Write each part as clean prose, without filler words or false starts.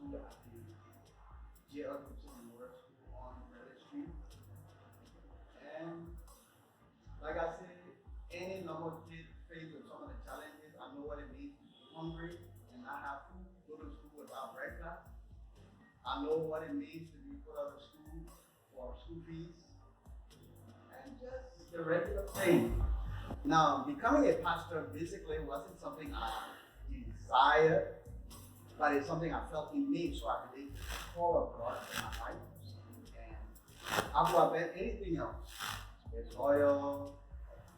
school at the JL University on Village Street. And like I said, any normal kid faced with some of the challenges, I know what it means to be hungry and not have food, go to school without breakfast. I know what it means to be put out of school for school fees and just the regular thing. Now, becoming a pastor basically wasn't something I desired, but it's something I felt in me, so I believe the call of God in my life. And I would have been anything else. A lawyer,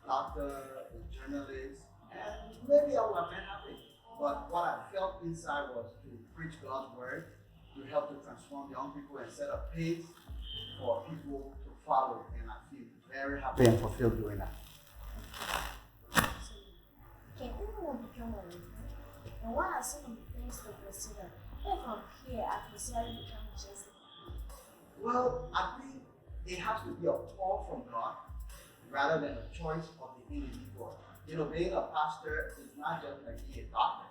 doctor, a journalist, and maybe I would have been happy. But what I felt inside was to preach God's word, to help to transform young people and set a pace for people to follow. And I feel very happy and fulfilled doing that. Can anyone become a leader? And what are some of the things to consider? If from here I consider becoming just Well, I think it has to be a call from God rather than a choice of the individual. Being a pastor is not just like being a doctor.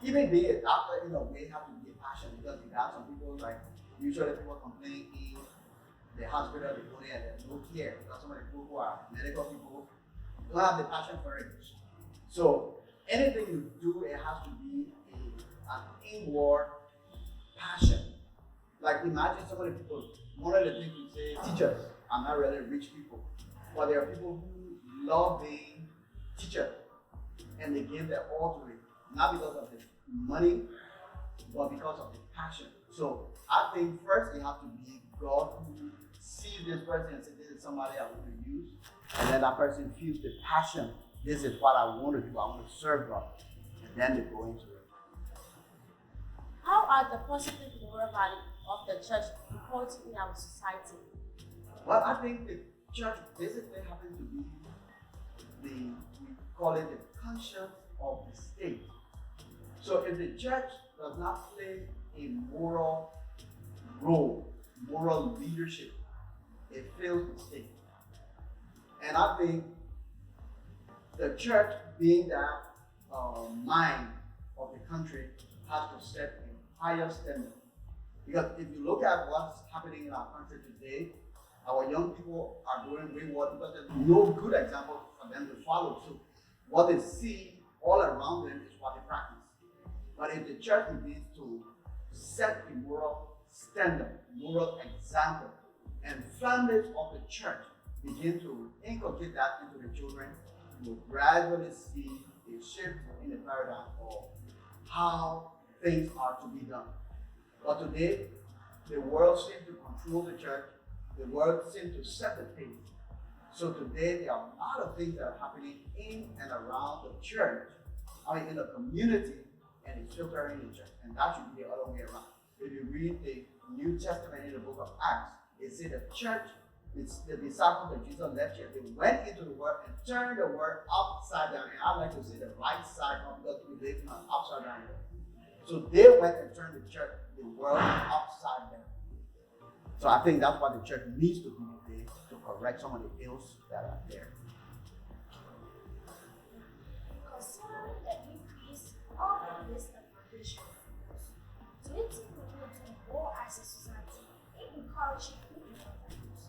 Even being a doctor, in a way, have to be a passion because you have some people like usually people complaining in the hospital, they go there and there's no care because some of the people who are medical people don't have the passion for it. So anything you do, it has to be an inward passion. Like imagine some of the people, one of the things we say, teachers are not really rich people, but there are people who love being teachers and they give their all to it, not because of the money, but because of the passion. So I think first it has to be God who sees this person and says, this is somebody I want to use, and then that person feels the passion. This is what I want to do. I want to serve God, and then they go into it. how are the positive moral value of the church important in our society? Well, I think the church basically happens to be we call it the conscience of the state. So if the church does not play a moral role, moral leadership, it fails the state. And I think the church, being that mind of the country, has to set a higher standard. Because if you look at what's happening in our country today, our young people are going wayward because there's no good example for them to follow. So what they see all around them is what they practice. But if the church begins to set a moral standard, moral example, and families of the church begin to inculcate that into the children, you will gradually see a shift in the paradigm of how things are to be done. But today, the world seems to control the church. The world seems to set the pace. So today, there are a lot of things that are happening in and around the church, in the community, and it's filtering the church. And that should be the other way around. If you read the New Testament in the book of Acts, it says the church, it's the disciples that Jesus left here, they went into the world and turned the world upside down. And I like to say the right side up because we live in an upside down world. So they went and turned the world upside down. So I think that's what the church needs to do today to correct some of the ills that are there. Considering the increase of the list of foundation schools, do you think we need to do more as a society in encouraging biblical values?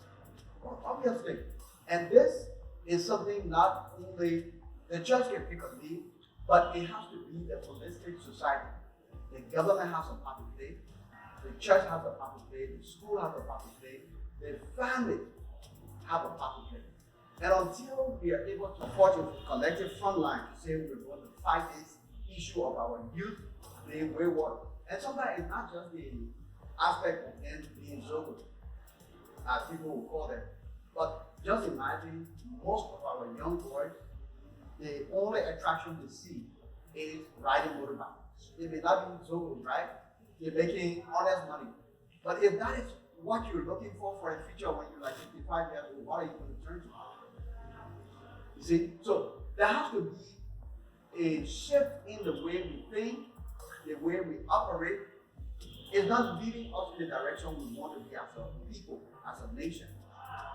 Well, obviously. And this is something not only the church can pick a lead, but it has to be the holistic society. The government has a part to play, the church has a part to play, the school has a part to play, the family have a part to play. And until we are able to forge a collective front line to say we're going to fight this issue of our youth being wayward, and sometimes it's not just the aspect of them being so, as people will call them, but just imagine most of our young boys, the only attraction they see is riding motorbikes. They may not be so good, right? They're making honest money. But if that is what you're looking for a future when you're like 55 years old, what are you going to turn to? You see? So there has to be a shift in the way we think, the way we operate. It's not leading us in the direction we want to be as a people, as a nation.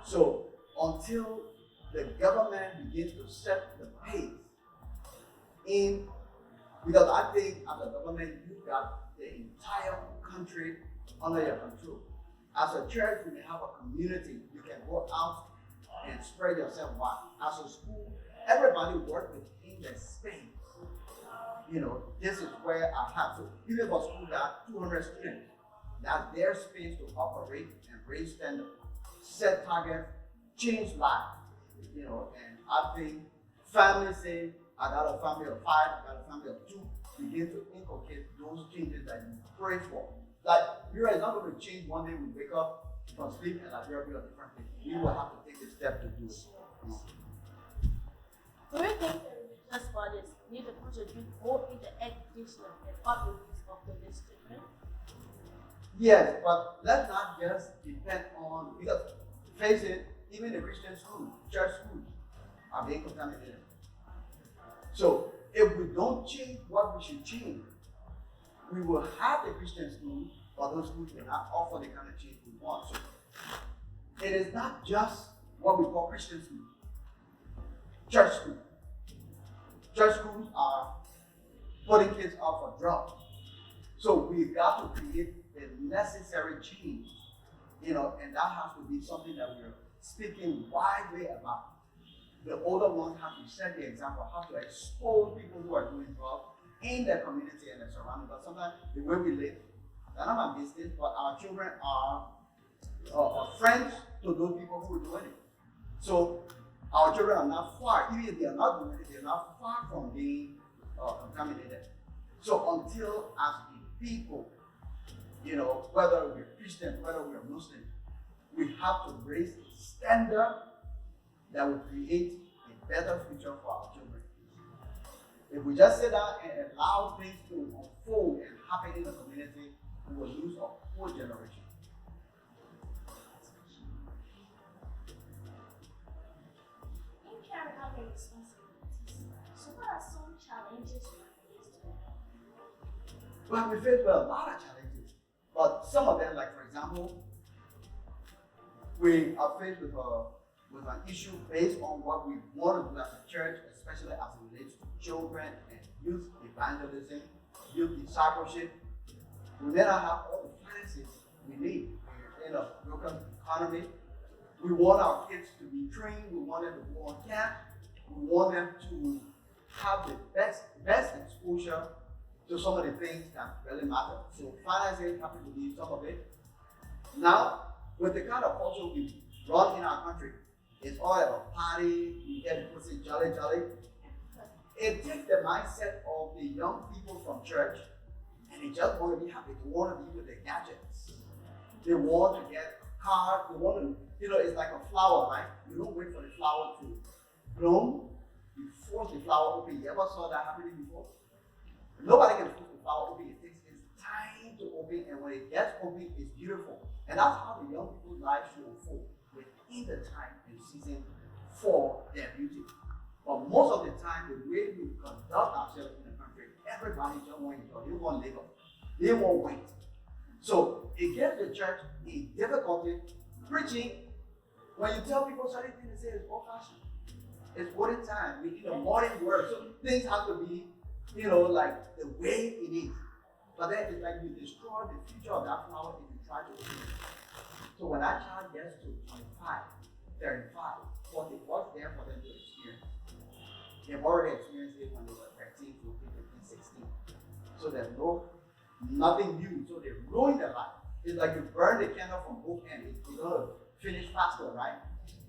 So until the government begins to set the pace in, because I think as a government, you got the the entire country under your control. As a church, you may have a community. You can go out and spread yourself wide. As a school, everybody work within the space. This is where I have. So even for school that 200 students, that's their space to operate and raise standards, set targets, change lives. And I think families say, I got a family of 5, I got a family of 2, begin to inculcate those changes that you pray for. Like, you're not going to change one day we wake up from sleep and like you're a different thing. You will have to take the step to do it. Do you think the religious bodies need to contribute more in the education and upbringing of the children? Yes, but let's not just depend on, because face it, even the Christian schools, church schools, are being contaminated. So if we don't change what we should change, we will have the Christian schools, but those schools will not offer the kind of change we want. So it is not just what we call Christian schools, church schools. Church schools are putting kids up for drugs. So we've got to create the necessary change, and that has to be something that we're speaking widely about. The older ones have to set the example, have to expose people who are doing drugs in their community and their surroundings. But sometimes the way we live, they're not my business, but our children are friends to those people who are doing it. So our children are not far, even if they are not doing it, they're not far from being contaminated. So until as a people, whether we're Christian, whether we're Muslim, we have to raise a standard that will create a better future for our children. If we just sit down and allow things to unfold and happen in the community, we will lose a whole generation. In carrying out their responsibilities, so what are some challenges you face today? Well, we face a lot of challenges, but some of them, like for example, we are faced with an issue based on what we want to do as a church, especially as it relates to children and youth evangelism, youth discipleship. We may not have all the finances we need. We're in a broken economy. We want our kids to be trained. We want them to go on camp. We want them to have the best exposure to some of the things that really matter. So finances happen to be some of it. Now, with the kind of culture we run in our country, it's all about party, you get people say jolly, jolly. It takes the mindset of the young people from church, and they just want to be happy. They want to be with their gadgets. They want to get cars. They want to, it's like a flower, right? You don't wait for the flower to bloom. You force the flower open. You ever saw that happening before? Nobody can force the flower open. It takes its time to open, and when it gets open, it's beautiful. And that's how the young people's lives should unfold, within the time and season for their beauty. But most of the time, the way we conduct ourselves in the country, everybody just wants to enjoy. They want labor. They won't wait. So it gives the church a difficulty preaching. When you tell people certain things, they say it's old-fashioned. It's olden time. We need a modern word. So things have to be, like the way it is. But then it's like you destroy the future of that flower if you try to do it. So when that child gets to 25, 35, 40, what's there for them to experience? They've already experienced it when they were 13, 14, 15, 16. So there's nothing new. So they ruin their life. It's like you burn the candle from both ends. It's going to finish faster, right?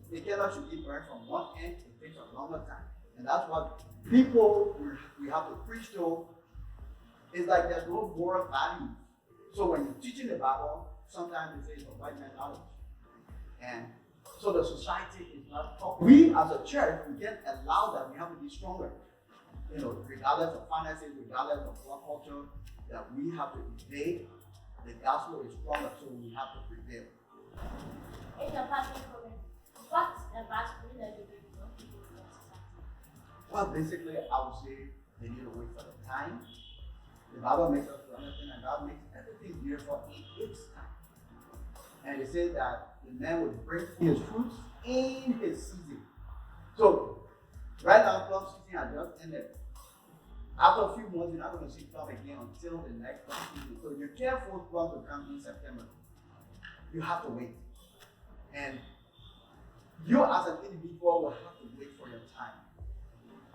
The candle should be burned from one end. It takes a longer time. And that's what people we have to preach to. It's like there's no moral values. So when you're teaching the Bible, sometimes they say it's a white man knowledge. And so the society is not talking. We as a church, we can't allow that. We have to be stronger. Regardless of finances, regardless of what culture, that we have to evade. The gospel is stronger, so we have to prevail. In your pastoral program, what advice would you give to young people in your society? Well, basically, I would say they need to wait for the time. The Bible makes us do anything, and God makes everything beautiful in its time. And it says that the man will bring his fruits in his season. So, right now, plum season has just ended. After a few months, you're not going to see club again until the next season. So you can't force club to come in September. You have to wait. And you as an individual will have to wait for your time.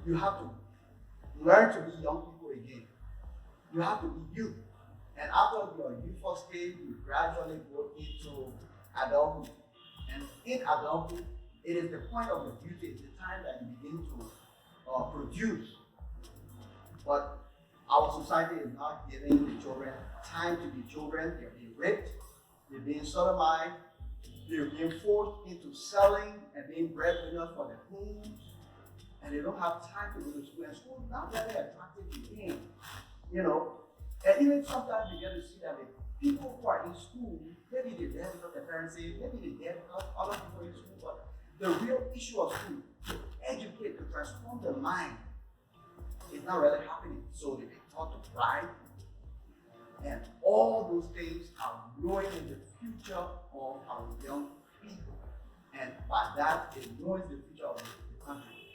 You have to learn to be young people again. You have to be youth. And after your youthful stage, you gradually go into adulthood. And in adulthood, it is the point of the youth, it's the time that you begin to produce. But our society is not giving the children time to be children. They're being raped, they're being sodomized, they're being forced into selling and being breadwinners for their homes, and they don't have time to go to school. And school is not very attractive again, you know. And even sometimes you get to see that the people who are in school, maybe they're there because their parents say, maybe they're there because other people in school, but the real issue of school, to educate, to transform the mind, is not really happening. So they get taught to pride, and all those things are ruining the future of our young people. And by that, it ruins the future of the country.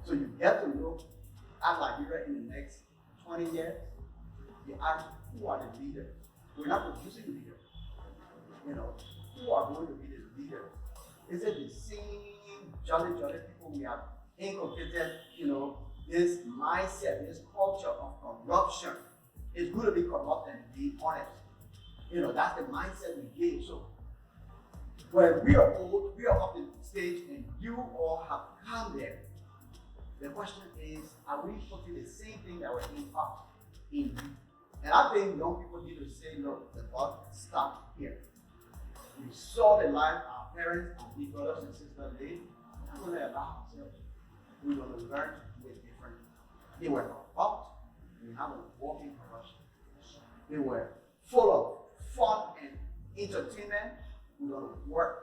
So you get to look at Liberia in the next 20 years. You ask, who are the leaders? We're not producing leaders. You know, who are going to be the leaders? Is it the same jolly people we have inculcated, you know, this mindset, this culture of corruption? It's good to be corrupt and be honest. You know, that's the mindset we gave. So when we are old, we are up in the stage, and you all have come there. The question is, are we putting the same thing that we're in up in you? And I think young people need to say, look, the buck stopped here. We saw the life our parents, our big brothers and sisters lived. We're not going to allow ourselves. We're going to learn to do it differently. They were corrupt. We have a walking corruption. They were full of fun and entertainment. We're going to work.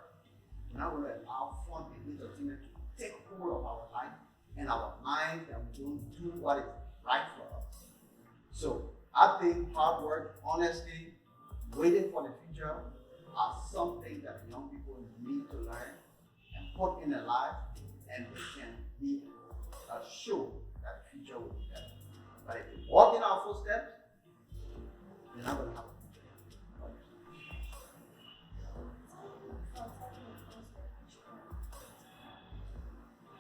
We're not going to allow fun and entertainment to take hold of our life and our minds, that we don't do what is right for us. So I think hard work, honesty, waiting for the future are something that young people need to learn and put in their life, and they can be assured that the future will be better. But if you walk in our footsteps, you're not going to have a future.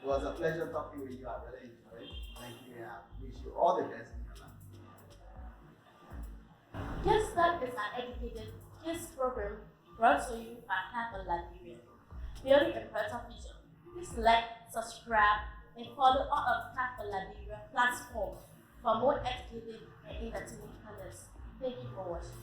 It was a pleasure talking with you. I really enjoyed it. Thank you, and I wish you all the best in your life. Yes, that is an educated kids program brought to you by Langford Liberia. Building a better future. Please like, subscribe, and follow all of Langford Liberia platforms for more educated and entertaining contents. Thank you for watching.